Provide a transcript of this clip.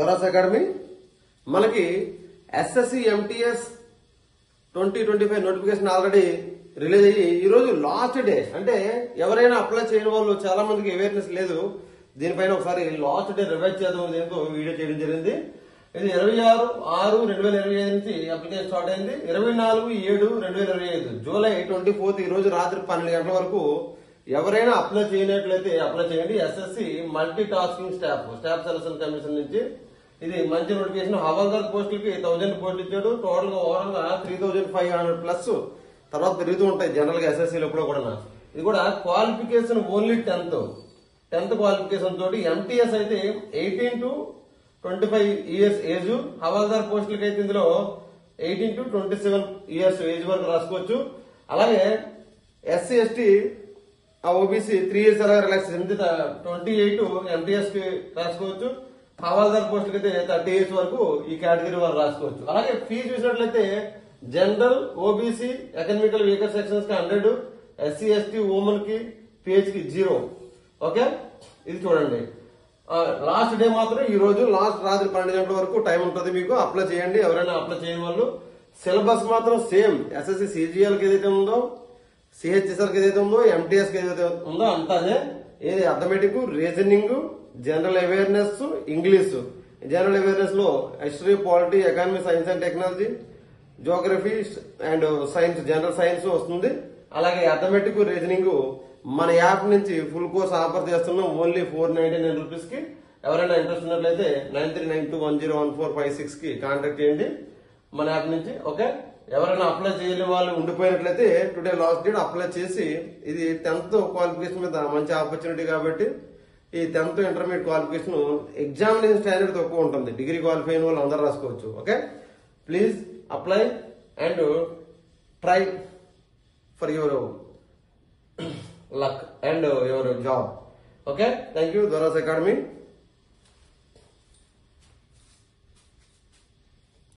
దొరాస్ academy మనకి SSC MTS 2025 notification already release అయ్యి ఈ రోజు లాస్ట్ డే. అంటే ఎవరైనా అప్లై చేయని వాళ్ళు చాలా మందికి అవేర్నెస్ లేదు. దీనిపైన ఒకసారి లాస్ట్ డే రివైజ్ చేద్దాం దీంతో వీడియో చేయడం జరిగింది. ఇది 26/6/2025 నుంచి అప్లికేషన్ స్టార్ట్ అయింది. 24/7/2025 జూలై 24 ఈ రోజు రాత్రి 12 గంటల వరకు ఎవరైనా అప్లై చేయనట్లయితే అప్లై చేయండి. SSC multi tasking staff selection commission నుంచి ఇది మంచి నోటిఫికేషన్. హవాల్దార్ పోస్టులకి 1000 పోస్టులు ఇచ్చాడు. టోటల్ గా ఓవరాల్ గా 3500 ప్లస్ తర్వాత పెరుగుతూ ఉంటాయి జనరల్ గా ఎస్ఎస్సీలో కూడా. ఇది కూడా క్వాలిఫికేషన్ ఓన్లీ 10th క్వాలిఫికేషన్ తోటి. ఎంటీఎస్ అయితే 18 to 25 ఇయర్స్ ఏజ్. హవాల్దార్ పోస్టులకి అయితే ఇందులో 18 to 27 ఇయర్స్ ఏజ్ వరకు రాసుకోవచ్చు. అలాగే ఎస్సీ ఎస్టీ ఓబీసీ 3 ఇయర్స్ అలా రిలాక్సేషన్ 28 ఎంటీఎస్ కి రాసుకోవచ్చు. హవాల్దార్ పోస్టులకి అయితే 30 ఇయర్స్ వరకు ఈ కేటగిరీ వారు రాసుకోవచ్చు. అలాగే ఫీజు చూసినట్లయితే general OBC economical weaker sections కి 100, ఎస్సీ ఎస్టీ ఉమెన్ కి పిహెచ్ కి 0. ఓకే, ఇది చూడండి. లాస్ట్ డే మాత్రం ఈ రోజు లాస్ట్ రాత్రి 12 గంటల వరకు టైం ఉంటుంది మీకు. అప్లై చేయండి ఎవరైనా అప్లై చేయని వాళ్ళు. సిలబస్ మాత్రం సేమ్ ఎస్ఎస్సి సిజిఎల్ కి ఏదైతే ఉందో, సిహెచ్ఎస్ఆర్ కి ఏదైతే ఉందో, ఎంటీఎస్ కి ఏదైతే ఉందో అంతానే. ఏది arithmetic, reasoning, general awareness, English. General awareness లో history, polity, economy, science and technology, geography and science, general science వస్తుంది. అలాగే అథమెటిక్, రీజనింగ్ మన యాప్ నుంచి ఫుల్ కోర్స్ ఆఫర్ చేస్తున్నాం ఓన్లీ 499 రూపీస్ కి. ఎవరైనా ఇంట్రెస్ట్ ఉన్నట్లయితే 9392101456 కి కాంటాక్ట్ చేయండి మన యాప్ నుంచి. ఓకే, ఎవరైనా అప్లై చేయని వాళ్ళు ఉండిపోయినట్లయితే టుడే లాస్ట్ డేట్ అప్లై చేసి, ఇది 10th క్వాలిఫికేషన్ మీద మంచి ఆపర్చునిటీ కాబట్టి ఈ 10th intermediate qualification examination standard తక్కువ ఉంటుంది. డిగ్రీ క్వాలిఫై అయిన వాళ్ళు అందరూ రాసుకోవచ్చు. Okay, please apply and try for your luck and your job. Okay, thank you, Doras Academy.